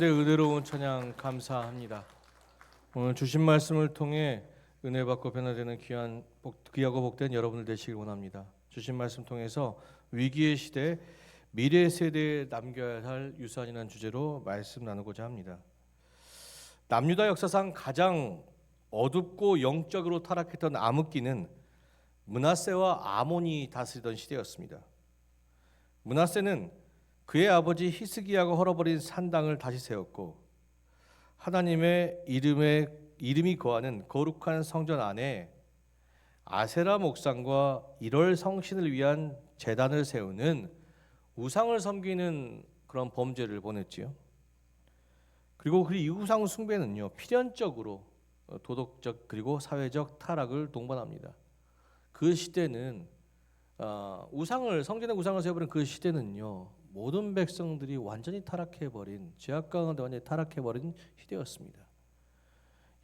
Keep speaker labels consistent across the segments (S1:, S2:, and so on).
S1: 은혜로운 찬양 감사합니다. 오늘 주신 말씀을 통해 은혜 받고 변화되는 귀하고 복된 여러분들 되시길 원합니다. 주신 말씀 통해서 위기의 시대, 미래 세대에 남겨야 할 유산이라는 주제로 말씀 나누고자 합니다. 남유다 역사상 가장 어둡고 영적으로 타락했던 암흑기는 므낫세와 아몬이 다스리던 시대였습니다. 므낫세는 그의 아버지 히스기야가 헐어버린 산당을 다시 세웠고 하나님의 이름이 거하는 거룩한 성전 안에 아세라 목상과 1월 성신을 위한 제단을 세우는 우상을 섬기는 그런 범죄를 벌였지요. 그리고 그 우상 숭배는요, 필연적으로 도덕적 그리고 사회적 타락을 동반합니다. 그 시대는 성전의 우상을 세워버린 그 시대는요, 모든 백성들이 완전히 타락해버린, 죄악 가운데 완전히 타락해버린 시대였습니다.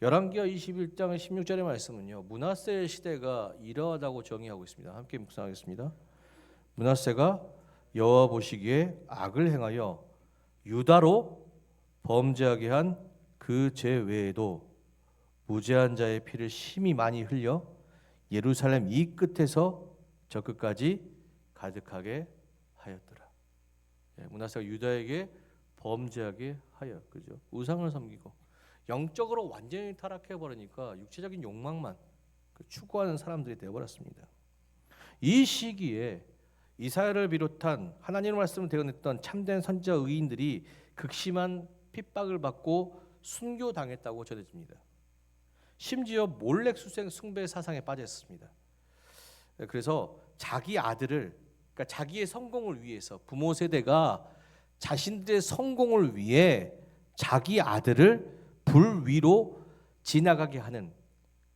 S1: 열왕기하 21장 16절의 말씀은요, 므낫세의 시대가 이러하다고 정의하고 있습니다. 함께 묵상하겠습니다. 므낫세가 여호와 보시기에 악을 행하여 유다로 범죄하게 한 그 죄 외에도 무죄한 자의 피를 심히 많이 흘려 예루살렘 이 끝에서 저 끝까지 가득하게 하였더라. 므낫세가 유다에게 범죄하게 하여, 그죠? 우상을 섬기고 영적으로 완전히 타락해 버리니까 육체적인 욕망만 추구하는 사람들이 되어 버렸습니다. 이 시기에 이사야를 비롯한 하나님의 말씀을 대언했던 참된 선지자 의인들이 극심한 핍박을 받고 순교당했다고 전해집니다. 심지어 몰렉 숭배 사상에 빠졌습니다. 그래서 자기 아들을, 그러니까 자기의 성공을 위해서 부모 세대가 자신들의 성공을 위해 자기 아들을 불 위로 지나가게 하는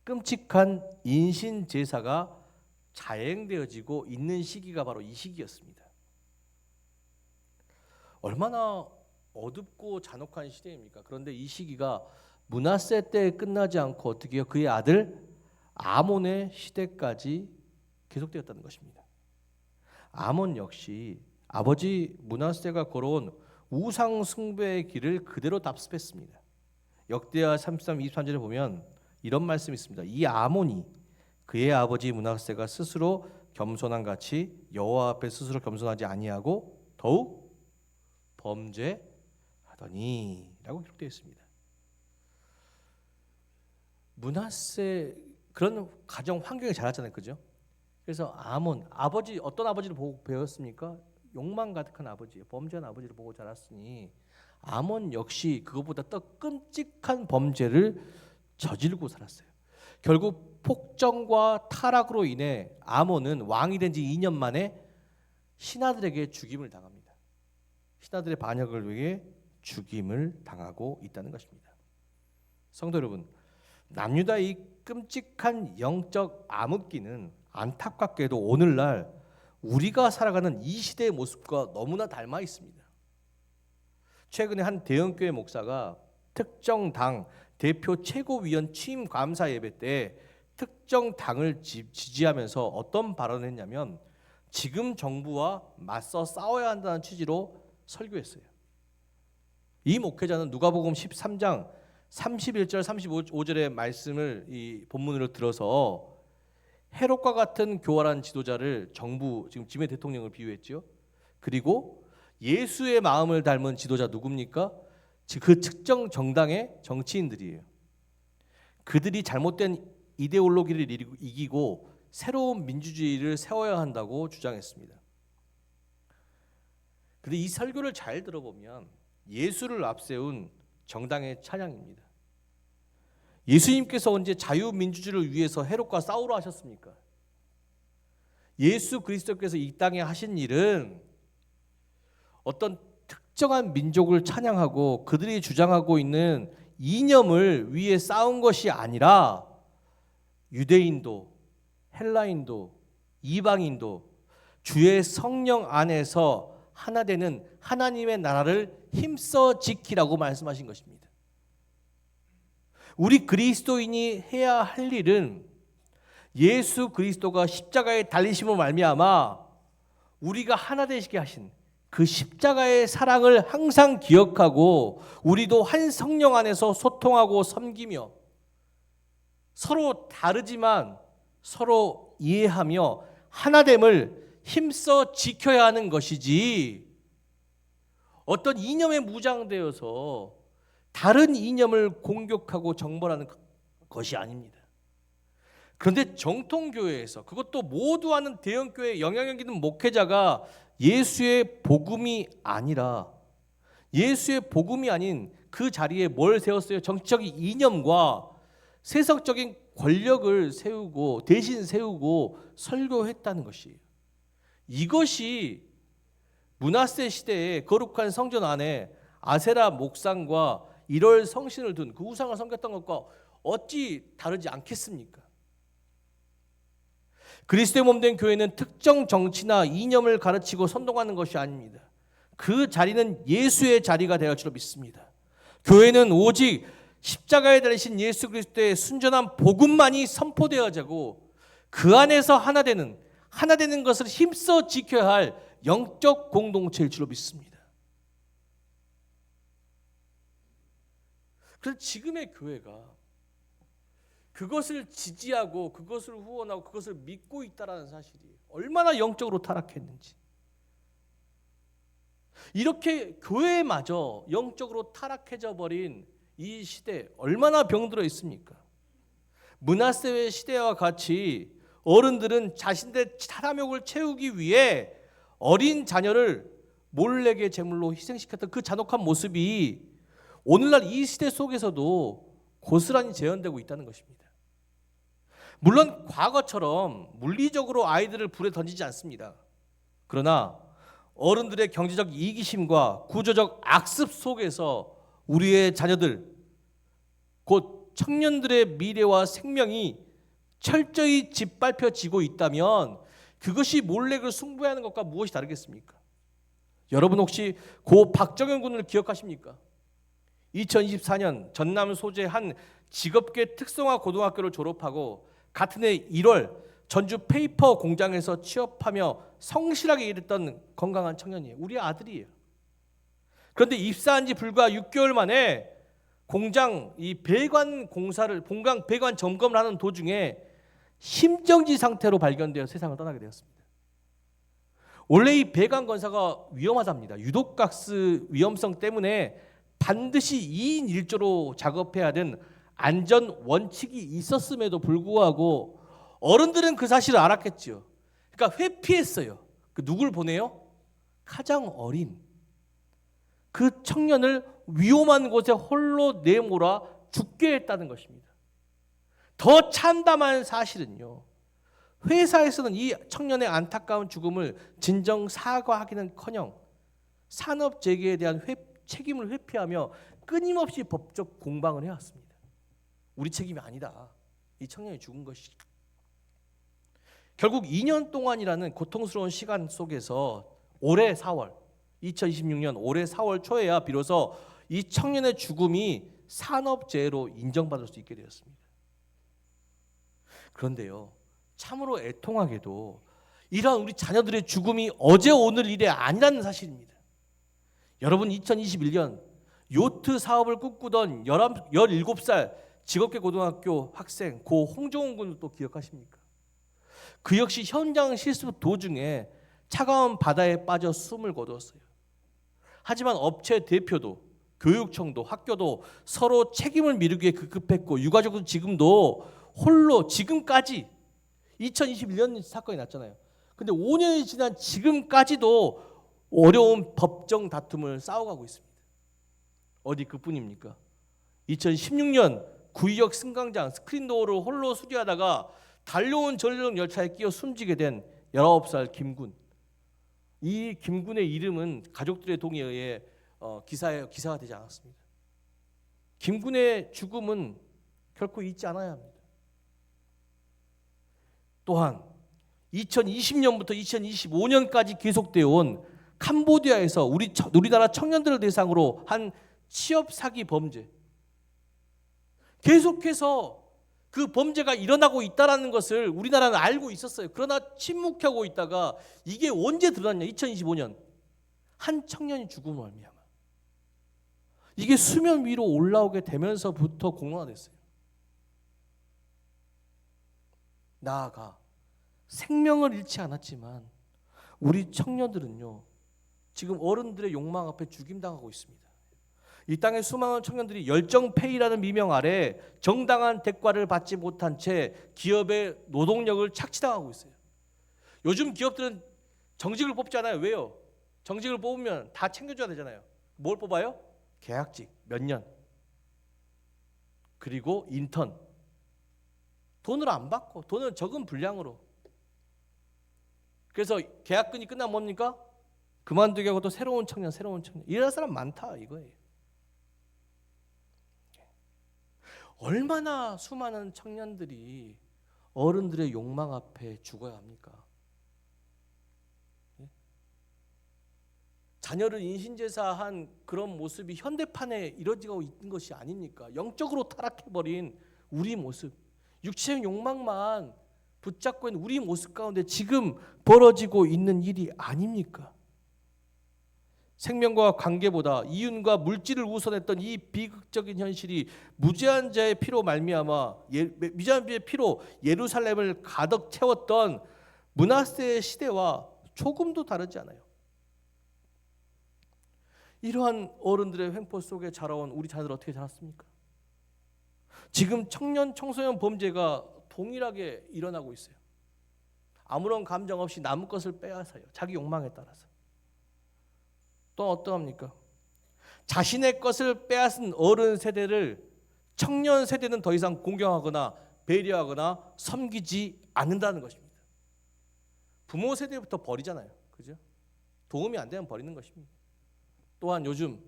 S1: 끔찍한 인신 제사가 자행되어지고 있는 시기가 바로 이 시기였습니다. 얼마나 어둡고 잔혹한 시대입니까? 그런데 이 시기가 므낫세 때에 끝나지 않고 어떻게 해요? 그의 아들 아몬의 시대까지 계속되었다는 것입니다. 아몬 역시 아버지 므낫세가 걸어온 우상 숭배의 길을 그대로 답습했습니다. 역대하 33, 23절에 보면 이런 말씀이 있습니다. 이 아몬이 그의 아버지 므낫세가 스스로 겸손한 같이 여호와 앞에 스스로 겸손하지 아니하고 더욱 범죄하더니 라고 기록되어 있습니다. 므낫세 그런 가정 환경에 자랐잖아요, 그죠? 그래서 아몬 아버지, 어떤 아버지를 보고 배웠습니까? 욕망 가득한 아버지, 범죄한 아버지를 보고 자랐으니 아몬 역시 그것보다 더 끔찍한 범죄를 저지르고 살았어요. 결국 폭정과 타락으로 인해 아몬은 왕이 된 지 2년 만에 신하들에게 죽임을 당합니다. 신하들의 반역을 위해 죽임을 당하고 있다는 것입니다. 성도 여러분, 남유다 이 끔찍한 영적 암흑기는 안타깝게도 오늘날 우리가 살아가는 이 시대의 모습과 너무나 닮아 있습니다. 최근에 한 대형교회 목사가 특정 당 대표 최고위원 취임 감사 예배 때 특정 당을 지지하면서 어떤 발언을 했냐면 지금 정부와 맞서 싸워야 한다는 취지로 설교했어요. 이 목회자는 누가복음 13장 31절 35절의 말씀을 이 본문으로 들어서 헤롯과 같은 교활한 지도자를 정부, 지금 지금 대통령을 비유했죠. 그리고 예수의 마음을 닮은 지도자 누굽니까? 그 특정 정당의 정치인들이에요. 그들이 잘못된 이데올로기를 이기고 새로운 민주주의를 세워야 한다고 주장했습니다. 그런데 이 설교를 잘 들어보면 예수를 앞세운 정당의 찬양입니다. 예수님께서 언제 자유민주주의를 위해서 헤롯과 싸우러 하셨습니까? 예수 그리스도께서 이 땅에 하신 일은 어떤 특정한 민족을 찬양하고 그들이 주장하고 있는 이념을 위해 싸운 것이 아니라 유대인도 헬라인도 이방인도 주의 성령 안에서 하나 되는 하나님의 나라를 힘써 지키라고 말씀하신 것입니다. 우리 그리스도인이 해야 할 일은 예수 그리스도가 십자가에 달리심으로 말미암아 우리가 하나 되시게 하신 그 십자가의 사랑을 항상 기억하고 우리도 한 성령 안에서 소통하고 섬기며 서로 다르지만 서로 이해하며 하나됨을 힘써 지켜야 하는 것이지, 어떤 이념에 무장되어서 다른 이념을 공격하고 정벌하는 것이 아닙니다. 그런데 정통교회에서, 그것도 모두 아는 대형교회 영향력 있는 목회자가 예수의 복음이 아니라, 예수의 복음이 아닌 그 자리에 뭘 세웠어요? 정치적인 이념과 세속적인 권력을 세우고 대신 세우고 설교했다는 것이에요. 이것이 므낫세 시대에 거룩한 성전 안에 아세라 목상과 1월 성신을 둔 그 우상을 섬겼던 것과 어찌 다르지 않겠습니까? 그리스도의 몸된 교회는 특정 정치나 이념을 가르치고 선동하는 것이 아닙니다. 그 자리는 예수의 자리가 되어 줄로 믿습니다. 교회는 오직 십자가에 달리신 예수 그리스도의 순전한 복음만이 선포되어지고 그 안에서 하나 되는 것을 힘써 지켜야 할 영적 공동체일 줄로 믿습니다. 그래서 지금의 교회가 그것을 지지하고 그것을 후원하고 그것을 믿고 있다는 사실이 얼마나 영적으로 타락했는지, 이렇게 교회마저 영적으로 타락해져 버린 이 시대 얼마나 병들어 있습니까? 므낫세의 시대와 같이 어른들은 자신들의 탐욕을 채우기 위해 어린 자녀를 몰래게 제물로 희생시켰던 그 잔혹한 모습이 오늘날 이 시대 속에서도 고스란히 재현되고 있다는 것입니다. 물론 과거처럼 물리적으로 아이들을 불에 던지지 않습니다. 그러나 어른들의 경제적 이기심과 구조적 악습 속에서 우리의 자녀들, 곧 청년들의 미래와 생명이 철저히 짓밟혀지고 있다면 그것이 몰래를 승부하는 것과 무엇이 다르겠습니까? 여러분 혹시 고 박정현 군을 기억하십니까? 2024년 전남 소재 한 직업계 특성화 고등학교를 졸업하고 같은 해 1월 전주 페이퍼 공장에서 취업하며 성실하게 일했던 건강한 청년이에요. 우리 아들이에요. 그런데 입사한 지 불과 6개월 만에 공장 이 배관 공사를 배관 점검을 하는 도중에 심정지 상태로 발견되어 세상을 떠나게 되었습니다. 원래 이 배관 건사가 위험하답니다. 유독가스 위험성 때문에 반드시 2인 1조로 작업해야 하는 안전 원칙이 있었음에도 불구하고 어른들은 그 사실을 알았겠지요. 그러니까 회피했어요. 그 누굴 보내요? 가장 어린 그 청년을 위험한 곳에 홀로 내몰아 죽게 했다는 것입니다. 더 참담한 사실은요, 회사에서는 이 청년의 안타까운 죽음을 진정 사과하기는커녕 산업 재개에 대한 책임을 회피하며 끊임없이 법적 공방을 해왔습니다. 우리 책임이 아니다. 이 청년이 죽은 것이. 결국 2년 동안이라는 고통스러운 시간 속에서 올해 4월, 2026년 올해 4월 초에야 비로소 이 청년의 죽음이 산업재해로 인정받을 수 있게 되었습니다. 그런데요, 참으로 애통하게도 이러한 우리 자녀들의 죽음이 어제 오늘 일이 아니라는 사실입니다. 여러분 2021년 요트 사업을 꿈꾸던 17살 직업계 고등학교 학생 고 홍종훈 군을 또 기억하십니까? 그 역시 현장 실습 도중에 차가운 바다에 빠져 숨을 거두었어요. 하지만 업체 대표도 교육청도 학교도 서로 책임을 미루기에 급급했고 유가족은 지금도 홀로 지금까지 2021년 사건이 났잖아요. 근데 5년이 지난 지금까지도 어려운 법정 다툼을 싸워가고 있습니다. 어디 그뿐입니까? 2016년 구의역 승강장 스크린도어를 홀로 수리하다가 달려온 전력 열차에 끼어 숨지게 된 19살 김군. 이 김군의 이름은 가족들의 동의에 의해 기사가 되지 않았습니다. 김군의 죽음은 결코 잊지 않아야 합니다. 또한 2020년부터 2025년까지 계속되어 온 캄보디아에서 우리나라 청년들을 대상으로 한 취업 사기 범죄, 계속해서 그 범죄가 일어나고 있다는 것을 우리나라는 알고 있었어요. 그러나 침묵하고 있다가 이게 언제 드러났냐? 2025년 한 청년이 죽음으로 말미암아. 이게 수면 위로 올라오게 되면서부터 공론화됐어요. 나아가 생명을 잃지 않았지만 우리 청년들은요, 지금 어른들의 욕망 앞에 죽임당하고 있습니다. 이 땅의 수많은 청년들이 열정페이라는 미명 아래 정당한 대가를 받지 못한 채 기업의 노동력을 착취당하고 있어요. 요즘 기업들은 정직을 뽑잖아요. 왜요? 정직을 뽑으면 다 챙겨줘야 되잖아요. 뭘 뽑아요? 계약직 몇 년, 그리고 인턴. 돈을 안 받고, 돈은 적은 분량으로. 그래서 계약근이 끝나면 뭡니까? 그만두게 하고 또 새로운 청년. 이런 사람 많다 이거예요. 얼마나 수많은 청년들이 어른들의 욕망 앞에 죽어야 합니까? 자녀를 인신제사한 그런 모습이 현대판에 이루어지고 있는 것이 아닙니까? 영적으로 타락해버린 우리 모습, 육체의 욕망만 붙잡고 있는 우리 모습 가운데 지금 벌어지고 있는 일이 아닙니까? 생명과 관계보다 이윤과 물질을 우선했던 이 비극적인 현실이 무제한 자의 피로 말미암아 무제한 자의 피로 예루살렘을 가득 채웠던 므낫세의 시대와 조금도 다르지 않아요. 이러한 어른들의 횡포 속에 자라온 우리 자녀들 어떻게 자랐습니까? 지금 청년 청소년 범죄가 동일하게 일어나고 있어요. 아무런 감정 없이 남의 것을 빼앗아요. 자기 욕망에 따라서. 또 어떠합니까? 자신의 것을 빼앗은 어른 세대를 청년 세대는 더 이상 공경하거나 배려하거나 섬기지 않는다는 것입니다. 부모 세대부터 버리잖아요. 그죠? 도움이 안 되면 버리는 것입니다. 또한 요즘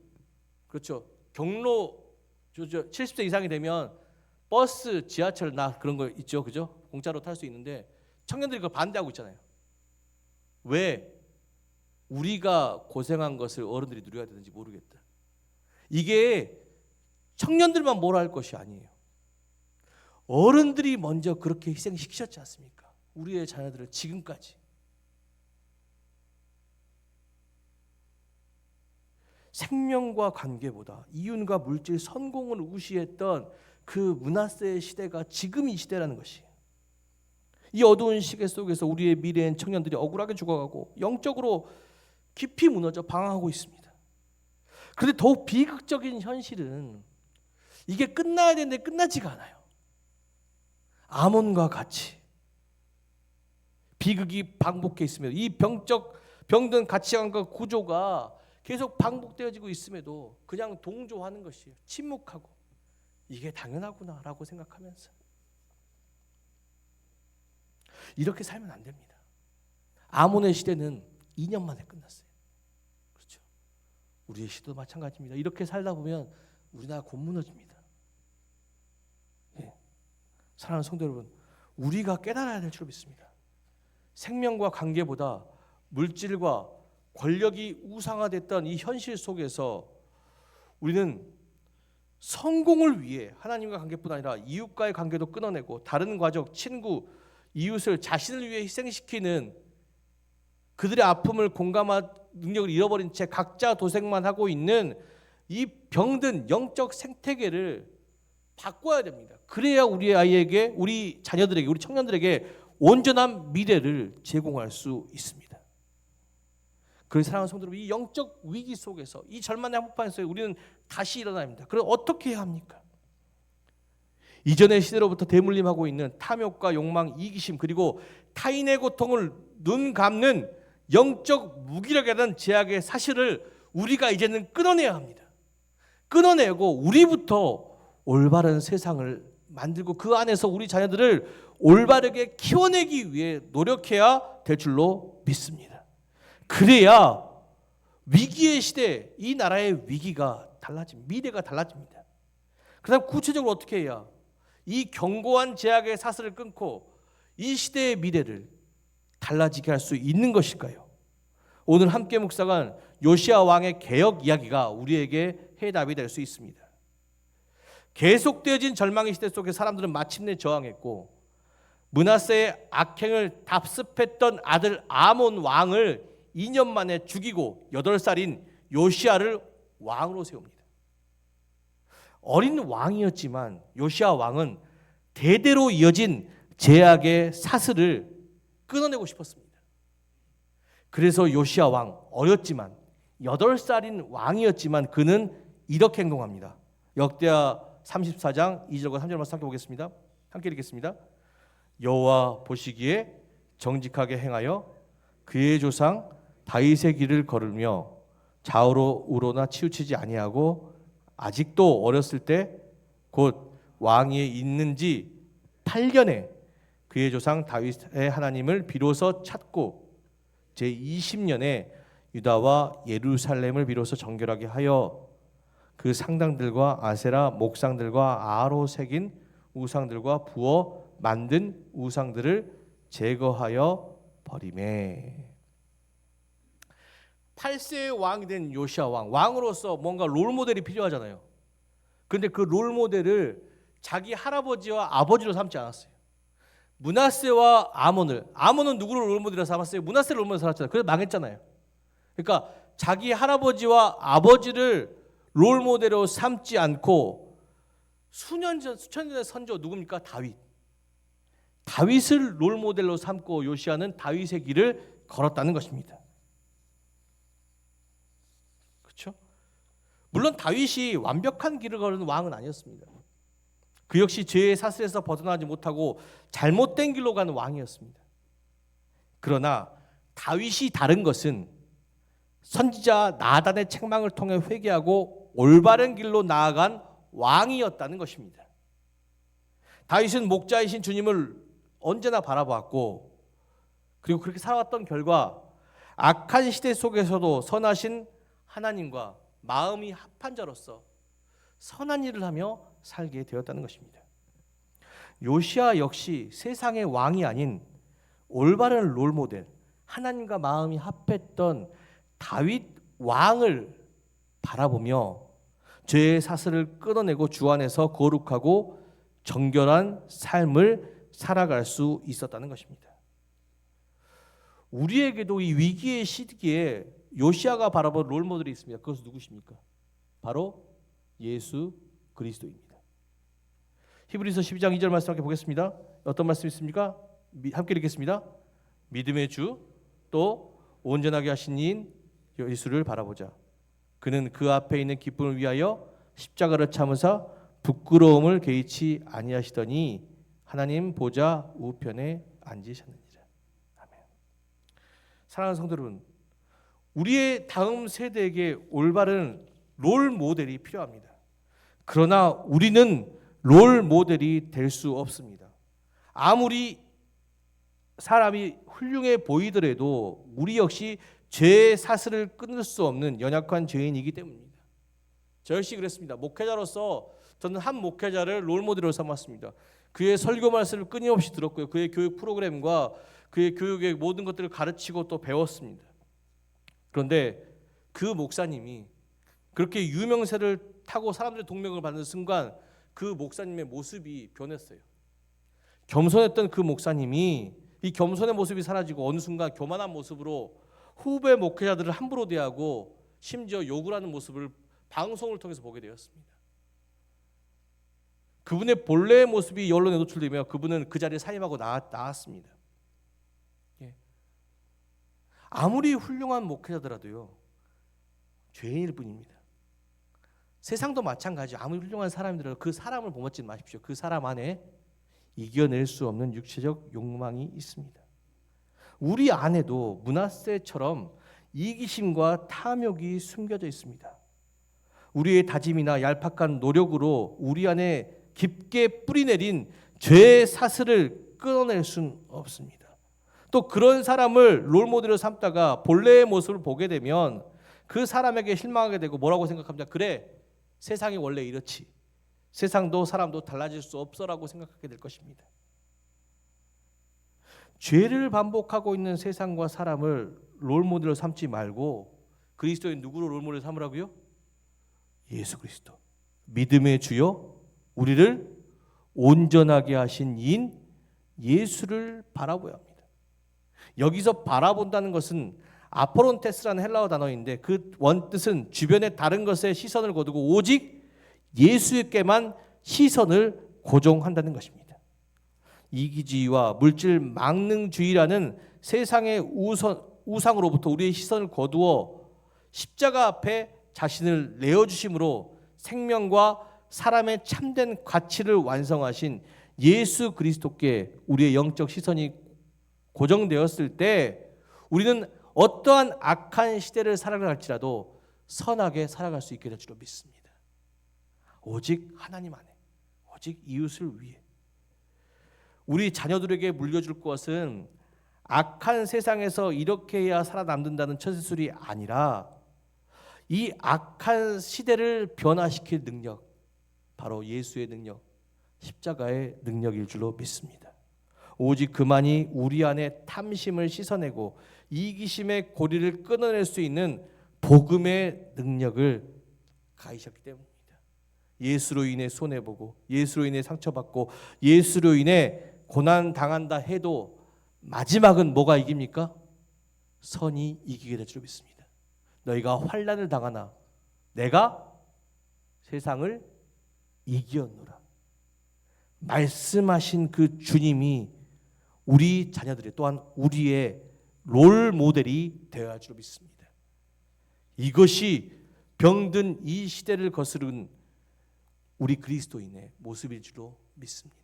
S1: 그렇죠. 경로 70세 이상이 되면 버스, 지하철 나 그런 거 있죠. 그죠? 공짜로 탈 수 있는데 청년들이 그걸 반대하고 있잖아요. 왜? 우리가 고생한 것을 어른들이 누려야 되는지 모르겠다. 이게 청년들만 뭐라 할 것이 아니에요. 어른들이 먼저 그렇게 희생시키셨지 않습니까? 우리의 자녀들을 지금까지. 생명과 관계보다 이윤과 물질, 성공을 우시했던 그 므낫세의 시대가 지금 이 시대라는 것이에요. 이 어두운 시계 속에서 우리의 미래엔 청년들이 억울하게 죽어가고 영적으로 깊이 무너져 방황하고 있습니다. 그런데 더욱 비극적인 현실은 이게 끝나야 되는데 끝나지가 않아요. 아몬과 같이 비극이 반복해 있으며 이 병든 가치관과 구조가 계속 반복되어지고 있음에도 그냥 동조하는 것이에요. 침묵하고 이게 당연하구나라고 생각하면서 이렇게 살면 안 됩니다. 아몬의 시대는 2년 만에 끝났어요. 그렇죠? 우리의 시대도 마찬가지입니다. 이렇게 살다 보면 우리나라 곧 무너집니다. 예. 사랑하는 성도 여러분, 우리가 깨달아야 될 줄 믿습니다. 생명과 관계보다 물질과 권력이 우상화됐던 이 현실 속에서 우리는 성공을 위해 하나님과 관계뿐 아니라 이웃과의 관계도 끊어내고 다른 가족, 친구, 이웃을 자신을 위해 희생시키는 그들의 아픔을 공감할 능력을 잃어버린 채 각자 도생만 하고 있는 이 병든 영적 생태계를 바꿔야 됩니다. 그래야 우리 아이에게, 우리 자녀들에게, 우리 청년들에게 온전한 미래를 제공할 수 있습니다. 그래서 사랑하는 성도 여러분, 이 영적 위기 속에서 이 절망의 한복판에서 우리는 다시 일어나야 합니다. 그럼 어떻게 해야 합니까? 이전의 시대로부터 대물림하고 있는 탐욕과 욕망, 이기심, 그리고 타인의 고통을 눈 감는 영적 무기력이라는 제약의 사실을 우리가 이제는 끊어내야 합니다. 끊어내고 우리부터 올바른 세상을 만들고 그 안에서 우리 자녀들을 올바르게 키워내기 위해 노력해야 될 줄로 믿습니다. 그래야 위기의 시대, 이 나라의 위기가 달라집니다. 미래가 달라집니다. 그다음 구체적으로 어떻게 해야 이 견고한 제약의 사슬을 끊고 이 시대의 미래를 달라지게 할 수 있는 것일까요? 오늘 함께 묵상한 요시야 왕의 개혁 이야기가 우리에게 해답이 될 수 있습니다. 계속되어진 절망의 시대 속에 사람들은 마침내 저항했고 므낫세의 악행을 답습했던 아들 아몬 왕을 2년 만에 죽이고 8살인 요시야를 왕으로 세웁니다. 어린 왕이었지만 요시야 왕은 대대로 이어진 제약의 사슬을 끊어내고 싶었습니다. 그래서 요시야 왕, 어렸지만 8살인 왕이었지만 그는 이렇게 행동합니다. 역대하 34장 2절과 3절 말씀 함께 보겠습니다. 함께 읽겠습니다. 여호와 보시기에 정직하게 행하여 그의 조상 다윗의 길을 걸으며 좌우로 우로나 치우치지 아니하고 아직도 어렸을 때 곧 왕위에 있는지 8년에 그의 조상 다윗의 하나님을 비로소 찾고 제20년에 유다와 예루살렘을 비로소 정결하게 하여 그 상당들과 아세라 목상들과 아로 새긴 우상들과 부어 만든 우상들을 제거하여 버리매. 8세의 왕이 된 요시야 왕으로서 뭔가 롤모델이 필요하잖아요. 그런데 그 롤모델을 자기 할아버지와 아버지로 삼지 않았어요. 므낫세와 아몬은 누구를 롤모델로 삼았어요? 므낫세를 롤모델로 삼았잖아요. 그래서 망했잖아요. 그러니까 자기 할아버지와 아버지를 롤모델로 삼지 않고 수천 년 전의 선조 누굽니까? 다윗을 롤모델로 삼고 요시야는 다윗의 길을 걸었다는 것입니다. 그렇죠? 물론 다윗이 완벽한 길을 걸은 왕은 아니었습니다. 그 역시 죄의 사슬에서 벗어나지 못하고 잘못된 길로 가는 왕이었습니다. 그러나 다윗이 다른 것은 선지자 나단의 책망을 통해 회개하고 올바른 길로 나아간 왕이었다는 것입니다. 다윗은 목자이신 주님을 언제나 바라보았고 그리고 그렇게 살아왔던 결과 악한 시대 속에서도 선하신 하나님과 마음이 합한 자로서 선한 일을 하며 살게 되었다는 것입니다. 요시야 역시 세상의 왕이 아닌 올바른 롤모델, 하나님과 마음이 합했던 다윗 왕을 바라보며 죄의 사슬을 끊어내고 주 안에서 거룩하고 정결한 삶을 살아갈 수 있었다는 것입니다. 우리에게도 이 위기의 시기에 요시야가 바라본 롤모델이 있습니다. 그것은 누구십니까? 바로 예수 그리스도입니다. 히브리서 12장 2절 말씀 함께 보겠습니다. 어떤 말씀이 있습니까? 함께 읽겠습니다. 믿음의 주 또 온전하게 하신 이인 예수를 바라보자. 그는 그 앞에 있는 기쁨을 위하여 십자가를 참으사 부끄러움을 개의치 아니하시더니 하나님 보좌 우편에 앉으셨느니라. 아멘. 사랑하는 성도 여러분, 우리의 다음 세대에게 올바른 롤 모델이 필요합니다. 그러나 우리는 롤 모델이 될 수 없습니다. 아무리 사람이 훌륭해 보이더라도 우리 역시 죄의 사슬을 끊을 수 없는 연약한 죄인이기 때문입니다. 저 역시 그랬습니다. 목회자로서 저는 한 목회자를 롤모델로 삼았습니다. 그의 설교 말씀을 끊임없이 들었고요. 그의 교육 프로그램과 그의 교육의 모든 것들을 가르치고 또 배웠습니다. 그런데 그 목사님이 그렇게 유명세를 타고 사람들의 동명을 받는 순간 그 목사님의 모습이 변했어요. 겸손했던 그 목사님이 이 겸손의 모습이 사라지고 어느 순간 교만한 모습으로 후배 목회자들을 함부로 대하고 심지어 욕을 하는 모습을 방송을 통해서 보게 되었습니다. 그분의 본래의 모습이 언론에 노출되며 그분은 그 자리에 사임하고 나왔습니다. 아무리 훌륭한 목회자더라도요 죄인일 뿐입니다. 세상도 마찬가지죠. 아무리 훌륭한 사람이더라도 그 사람을 본받지 마십시오. 그 사람 안에 이겨낼 수 없는 육체적 욕망이 있습니다. 우리 안에도 므낫세처럼 이기심과 탐욕이 숨겨져 있습니다. 우리의 다짐이나 얄팍한 노력으로 우리 안에 깊게 뿌리내린 죄의 사슬을 끊어낼 수는 없습니다. 또 그런 사람을 롤모델로 삼다가 본래의 모습을 보게 되면 그 사람에게 실망하게 되고 뭐라고 생각합니다. 그래, 세상이 원래 이렇지. 세상도 사람도 달라질 수 없어라고 생각하게 될 것입니다. 죄를 반복하고 있는 세상과 사람을 롤모델로 삼지 말고 그리스도인 누구로 롤모델로 삼으라고요? 예수 그리스도. 믿음의 주요 우리를 온전하게 하신 이인 예수를 바라보아야 합니다. 여기서 바라본다는 것은 아포론테스라는 헬라어 단어인데 그 원뜻은 주변의 다른 것에 시선을 거두고 오직 예수께만 시선을 고정한다는 것입니다. 이기주의와 물질 망능주의라는 세상의 우상으로부터 우리의 시선을 거두어 십자가 앞에 자신을 내어주심으로 생명과 사람의 참된 가치를 완성하신 예수 그리스도께 우리의 영적 시선이 고정되었을 때 우리는 어떠한 악한 시대를 살아갈지라도 선하게 살아갈 수 있게 될 줄로 믿습니다. 오직 하나님 안에, 오직 이웃을 위해. 우리 자녀들에게 물려줄 것은 악한 세상에서 이렇게 해야 살아남는다는 처세술이 아니라 이 악한 시대를 변화시킬 능력, 바로 예수의 능력, 십자가의 능력일 줄로 믿습니다. 오직 그만이 우리 안에 탐심을 씻어내고 이기심의 고리를 끊어낼 수 있는 복음의 능력을 가지셨기 때문입니다. 예수로 인해 손해보고 예수로 인해 상처받고 예수로 인해 고난당한다 해도 마지막은 뭐가 이깁니까? 선이 이기게 될 줄 믿습니다. 너희가 환난을 당하나 내가 세상을 이기었노라. 말씀하신 그 주님이 우리 자녀들이 또한 우리의 롤 모델이 되어야 할 줄 믿습니다. 이것이 병든 이 시대를 거스른 우리 그리스도인의 모습일 줄로 믿습니다.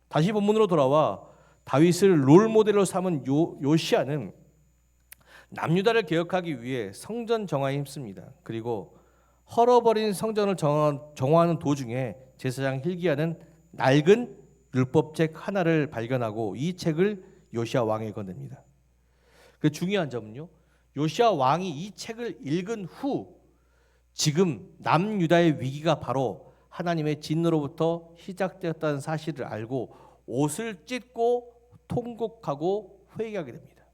S1: 다시 본문으로 돌아와 다윗을 롤 모델로 삼은 요시아는 남유다를 개혁하기 위해 성전 정화에 힘씁니다. 그리고 헐어버린 성전을 정화하는 도중에 제사장 hil기야는 낡은 율법책 하나를 발견하고 이 책을 요시아 왕에게 건넵니다. 그 중요한 점은요, 요시아 왕이 이 책을 읽은 후 지금 남유다의 위기가 바로 하나님의 진노로부터 시작되었다는 사실을 알고 옷을 찢고 통곡하고 회개하게 됩니다.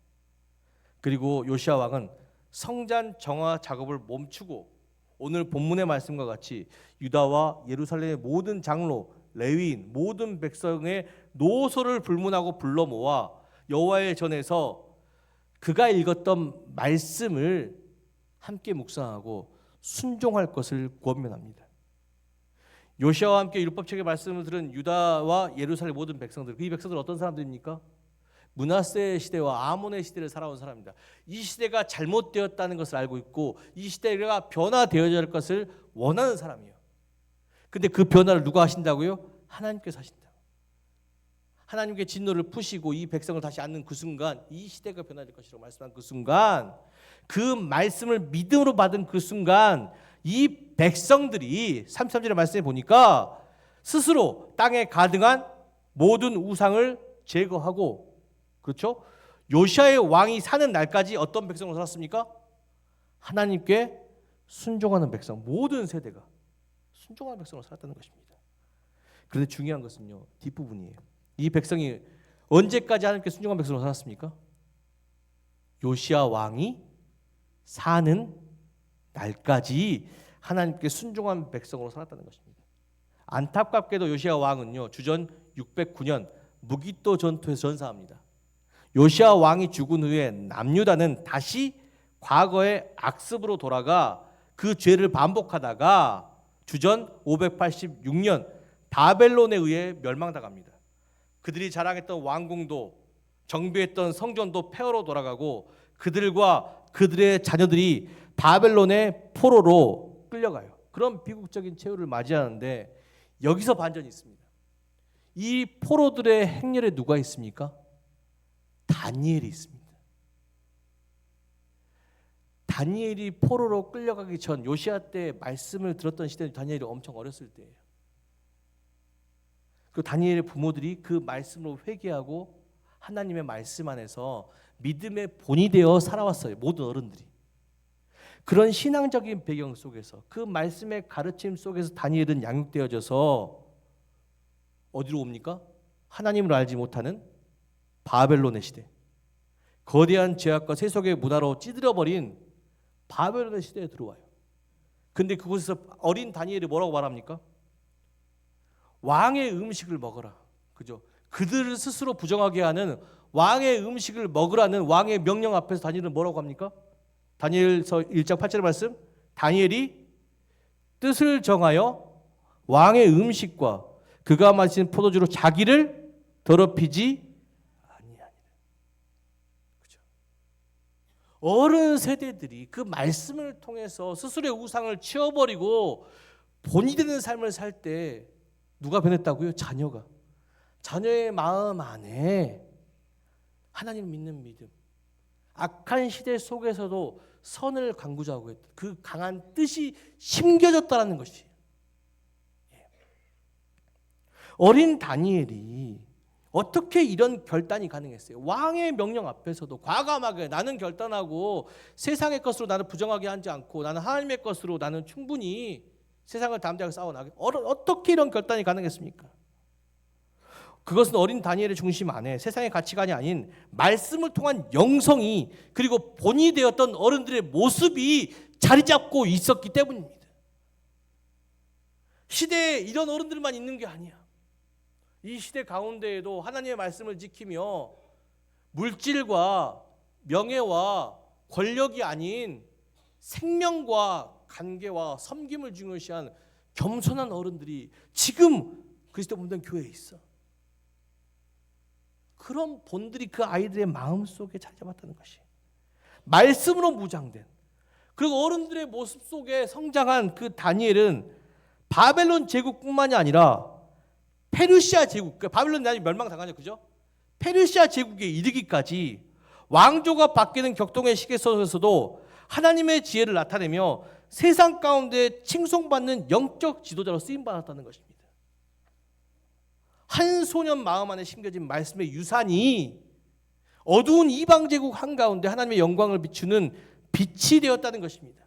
S1: 그리고 요시아 왕은 성전 정화 작업을 멈추고 오늘 본문의 말씀과 같이 유다와 예루살렘의 모든 장로, 레위인, 모든 백성의 노소를 불문하고 불러 모아 여호와의 전에서 그가 읽었던 말씀을 함께 묵상하고 순종할 것을 권면합니다. 요시아와 함께 율법책의 말씀을 들은 유다와 예루살렘 모든 백성들, 이 백성들은 어떤 사람들입니까? 므낫세 시대와 아몬의 시대를 살아온 사람입니다. 이 시대가 잘못되었다는 것을 알고 있고 이 시대가 변화되어야 할 것을 원하는 사람이에요. 근데 그 변화를 누가 하신다고요? 하나님께서 하신다. 하나님께 진노를 푸시고 이 백성을 다시 앉는 그 순간 이 시대가 변화될 것이라고 말씀한 그 순간, 그 말씀을 믿음으로 받은 그 순간 이 백성들이 33절의 말씀에 보니까 스스로 땅에 가등한 모든 우상을 제거하고, 그렇죠? 요시아의 왕이 사는 날까지 어떤 백성으로 살았습니까? 하나님께 순종하는 백성, 모든 세대가 순종하는 백성으로 살았다는 것입니다. 그런데 중요한 것은요, 뒷부분이에요. 이 백성이 언제까지 하나님께 순종한 백성으로 살았습니까? 요시아 왕이 사는 날까지 하나님께 순종한 백성으로 살았다는 것입니다. 안타깝게도 요시아 왕은요, 주전 609년 무기또 전투에서 전사합니다. 요시아 왕이 죽은 후에 남유다는 다시 과거의 악습으로 돌아가 그 죄를 반복하다가 주전 586년 바벨론에 의해 멸망당합니다. 그들이 자랑했던 왕궁도 정비했던 성전도 폐허로 돌아가고 그들과 그들의 자녀들이 바벨론의 포로로 끌려가요. 그런 비극적인 최후를 맞이하는데 여기서 반전이 있습니다. 이 포로들의 행렬에 누가 있습니까? 다니엘이 있습니다. 다니엘이 포로로 끌려가기 전 요시아 때 말씀을 들었던 시대는 다니엘이 엄청 어렸을 때예요. 그 다니엘의 부모들이 그 말씀으로 회개하고 하나님의 말씀 안에서 믿음의 본이 되어 살아왔어요. 모든 어른들이. 그런 신앙적인 배경 속에서 그 말씀의 가르침 속에서 다니엘은 양육되어져서 어디로 옵니까? 하나님을 알지 못하는 바벨론의 시대, 거대한 죄악과 세속의 문화로 찌들어버린 바벨론의 시대에 들어와요. 근데 그곳에서 어린 다니엘이 뭐라고 말합니까? 왕의 음식을 먹어라. 그죠? 그들을 스스로 부정하게 하는 왕의 음식을 먹으라는 왕의 명령 앞에서 다니엘은 뭐라고 합니까? 다니엘서 1장 8절 말씀, 다니엘이 뜻을 정하여 왕의 음식과 그가 마신 포도주로 자기를 더럽히지 아니하니라. 그죠? 어른 세대들이 그 말씀을 통해서 스스로의 우상을 치워버리고 본이 되는 삶을 살 때 누가 변했다고요? 자녀가. 자녀의 마음 안에 하나님을 믿는 믿음, 악한 시대 속에서도 선을 강구자하고 했던 그 강한 뜻이 심겨졌다는 것이에요. 어린 다니엘이 어떻게 이런 결단이 가능했어요? 왕의 명령 앞에서도 과감하게 나는 결단하고 세상의 것으로 나를 부정하게 하지 않고 나는 하나님의 것으로 나는 충분히 세상을 담대하게 싸워나가게, 어떻게 이런 결단이 가능했습니까? 그것은 어린 다니엘의 중심 안에 세상의 가치관이 아닌 말씀을 통한 영성이 그리고 본이 되었던 어른들의 모습이 자리 잡고 있었기 때문입니다. 시대에 이런 어른들만 있는 게 아니야. 이 시대 가운데에도 하나님의 말씀을 지키며 물질과 명예와 권력이 아닌 생명과 관계와 섬김을 중요시한 겸손한 어른들이 지금 그리스도 몸된 교회에 있어. 그런 본들이 그 아이들의 마음속에 자리 잡았다는 것이 말씀으로 무장된, 그리고 어른들의 모습 속에 성장한 그 다니엘은 바벨론 제국뿐만이 아니라 페르시아 제국, 바벨론 나중에 멸망당하죠, 그죠? 페르시아 제국에 이르기까지 왕조가 바뀌는 격동의 시기 속에서도 하나님의 지혜를 나타내며 세상 가운데 칭송받는 영적 지도자로 쓰임받았다는 것입니다. 한 소년 마음 안에 심겨진 말씀의 유산이 어두운 이방 제국 한가운데 하나님의 영광을 비추는 빛이 되었다는 것입니다.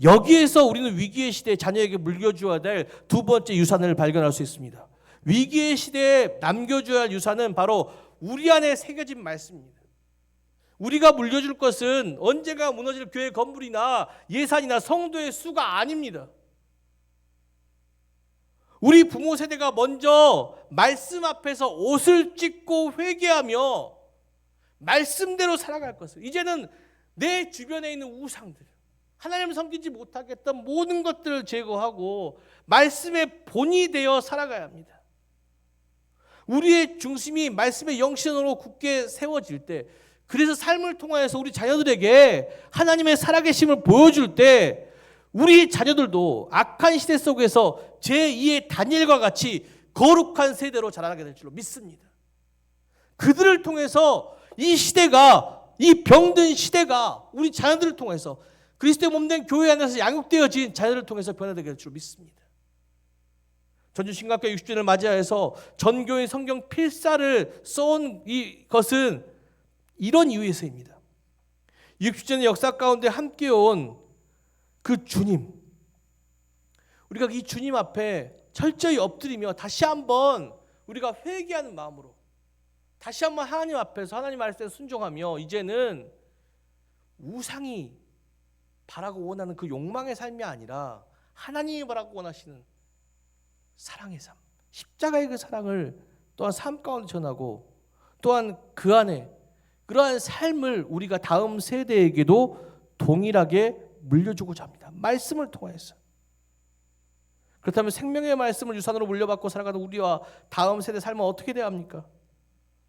S1: 여기에서 우리는 위기의 시대에 자녀에게 물려주어야 될 두 번째 유산을 발견할 수 있습니다. 위기의 시대에 남겨줘야 할 유산은 바로 우리 안에 새겨진 말씀입니다. 우리가 물려줄 것은 언제가 무너질 교회 건물이나 예산이나 성도의 수가 아닙니다. 우리 부모 세대가 먼저 말씀 앞에서 옷을 찢고 회개하며 말씀대로 살아갈 것을, 이제는 내 주변에 있는 우상들, 하나님을 섬기지 못하겠던 모든 것들을 제거하고 말씀의 본이 되어 살아가야 합니다. 우리의 중심이 말씀의 영신으로 굳게 세워질 때, 그래서 삶을 통하여서 우리 자녀들에게 하나님의 살아계심을 보여줄 때 우리 자녀들도 악한 시대 속에서 제2의 다니엘과 같이 거룩한 세대로 자라나게 될 줄로 믿습니다. 그들을 통해서 이 시대가, 이 병든 시대가 우리 자녀들을 통해서 그리스도의 몸된 교회 안에서 양육되어진 자녀들을 통해서 변화되게 될 줄로 믿습니다. 전주신학교 60주년을 맞이하여서 전교인 성경 필사를 써온 이것은 이런 이유에서입니다. 60주년의 역사 가운데 함께 온 그 주님, 우리가 이 주님 앞에 철저히 엎드리며 다시 한번 우리가 회개하는 마음으로 다시 한번 하나님 앞에서 하나님 말씀에 순종하며 이제는 우상이 바라고 원하는 그 욕망의 삶이 아니라 하나님이 바라고 원하시는 사랑의 삶, 십자가의 그 사랑을 또한 삶 가운데 전하고 또한 그 안에 그러한 삶을 우리가 다음 세대에게도 동일하게 물려주고자 합니다. 말씀을 통해서. 그렇다면 생명의 말씀을 유산으로 물려받고 살아가는 우리와 다음 세대 삶은 어떻게 돼야 합니까?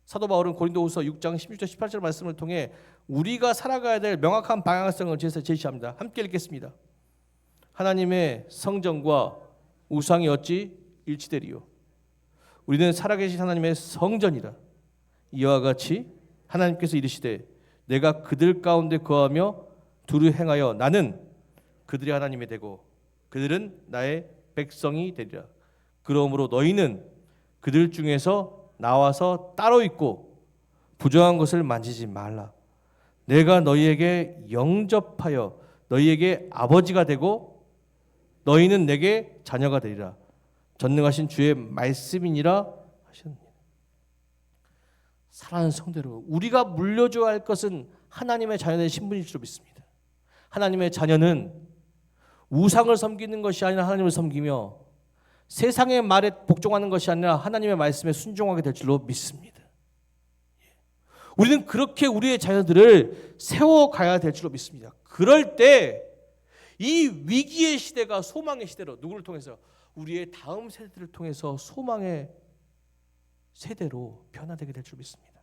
S1: 사도 바울은 고린도후서 6장 16절 18절 말씀을 통해 우리가 살아가야 될 명확한 방향성을 제시합니다. 함께 읽겠습니다. 하나님의 성전과 우상이 어찌 일치되리요? 우리는 살아계신 하나님의 성전이라. 이와 같이 하나님께서 이르시되 내가 그들 가운데 거하며 두루 행하여 나는 그들의 하나님이 되고 그들은 나의 백성이 되리라. 그러므로 너희는 그들 중에서 나와서 따로 있고 부정한 것을 만지지 말라. 내가 너희에게 영접하여 너희에게 아버지가 되고 너희는 내게 자녀가 되리라. 전능하신 주의 말씀이니라 하셨느니라. 사랑하는 성도로, 우리가 물려줘야 할 것은 하나님의 자녀의 신분일 줄 믿습니다. 하나님의 자녀는 우상을 섬기는 것이 아니라 하나님을 섬기며 세상의 말에 복종하는 것이 아니라 하나님의 말씀에 순종하게 될 줄로 믿습니다. 우리는 그렇게 우리의 자녀들을 세워가야 될 줄로 믿습니다. 그럴 때 이 위기의 시대가 소망의 시대로 누구를 통해서? 우리의 다음 세대들을 통해서 소망의 세대로 변화되게 될 줄 믿습니다.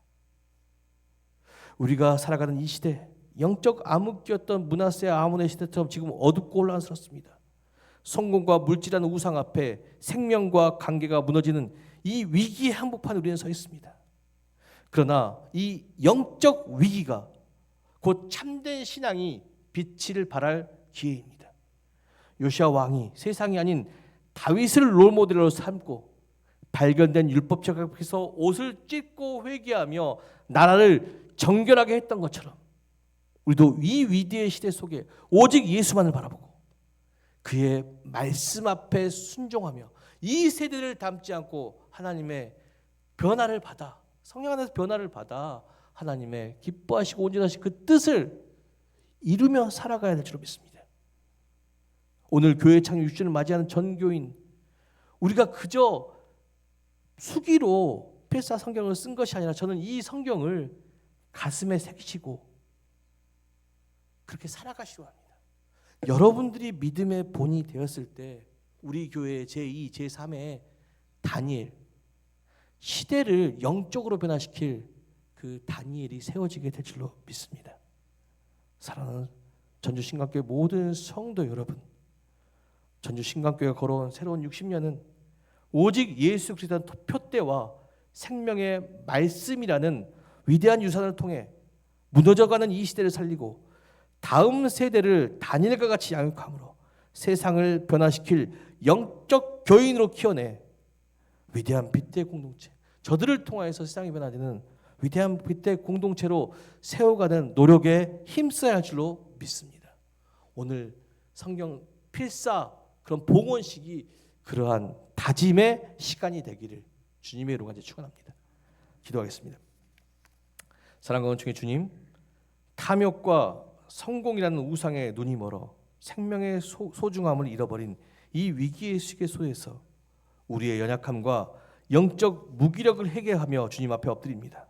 S1: 우리가 살아가는 이 시대, 영적 암흑기였던 므낫세 아몬의 시대처럼 지금 어둡고 혼란스럽습니다. 성공과 물질한 우상 앞에 생명과 관계가 무너지는 이 위기의 한복판에 우리는 서 있습니다. 그러나 이 영적 위기가 곧 참된 신앙이 빛을 발할 기회입니다. 요시야 왕이 세상이 아닌 다윗을 롤모델로 삼고 발견된 율법적 앞에서 옷을 찢고 회개하며 나라를 정결하게 했던 것처럼 우리도 이 위대의 시대 속에 오직 예수만을 바라보고 그의 말씀 앞에 순종하며 이 세대를 닮지 않고 하나님의 변화를 받아, 성령 안에서 변화를 받아 하나님의 기뻐하시고 온전하신 그 뜻을 이루며 살아가야 될 줄로 믿습니다. 오늘 교회 창립 6주년을 맞이하는 전교인, 우리가 그저 수기로 필사 성경을 쓴 것이 아니라 저는 이 성경을 가슴에 새기시고 그렇게 살아가시려 합니다. 여러분들이 믿음의 본이 되었을 때 우리 교회의 제2, 제3의 다니엘, 시대를 영적으로 변화시킬 그 다니엘이 세워지게 될 줄로 믿습니다. 사랑하는 전주신강교회 모든 성도 여러분, 전주신강교회가 걸어온 새로운 60년은 오직 예수 그리스도의 표대와 생명의 말씀이라는 위대한 유산을 통해 무너져가는 이 시대를 살리고 다음 세대를 다니엘과 같이 양육함으로 세상을 변화시킬 영적 교인으로 키워내 위대한 빛의 공동체, 저들을 통하여서 세상이 변화되는 위대한 빛의 공동체로 세워가는 노력에 힘써야 할 줄로 믿습니다. 오늘 성경 필사 그런 봉헌식이 그러한 다짐의 시간이 되기를 주님의 이름으로 축원합니다. 기도하겠습니다. 사랑과 은총의 주님, 탐욕과 성공이라는 우상에 눈이 멀어 생명의 소중함을 잃어버린 이 위기의 시계 속에서 우리의 연약함과 영적 무기력을 회개하며 주님 앞에 엎드립니다.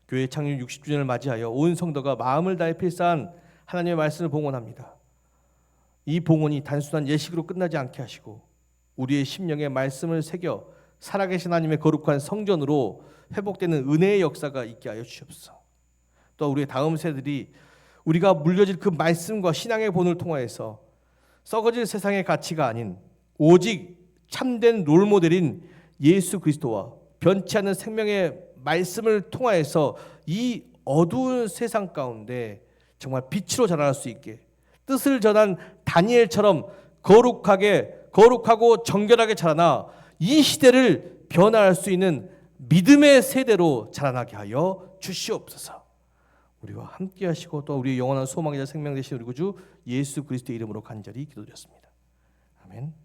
S1: 교회 창립 60주년을 맞이하여 온 성도가 마음을 다해 필사한 하나님의 말씀을 봉헌합니다. 이 봉헌이 단순한 예식으로 끝나지 않게 하시고 우리의 심령에 말씀을 새겨 살아계신 하나님의 거룩한 성전으로 회복되는 은혜의 역사가 있게 하여 주시옵소서. 또 우리의 다음 세대들이 우리가 물려질 그 말씀과 신앙의 본을 통하여서 썩어질 세상의 가치가 아닌 오직 참된 롤모델인 예수 그리스도와 변치 않는 생명의 말씀을 통하여서 이 어두운 세상 가운데 정말 빛으로 자라날 수 있게 뜻을 전한 다니엘처럼 거룩하고 정결하게 자라나 이 시대를 변화할 수 있는 믿음의 세대로 자라나게 하여 주시옵소서. 우리와 함께 하시고 또 우리의 영원한 소망이자 생명 되신 우리 구주 예수 그리스도의 이름으로 간절히 기도드렸습니다. 아멘.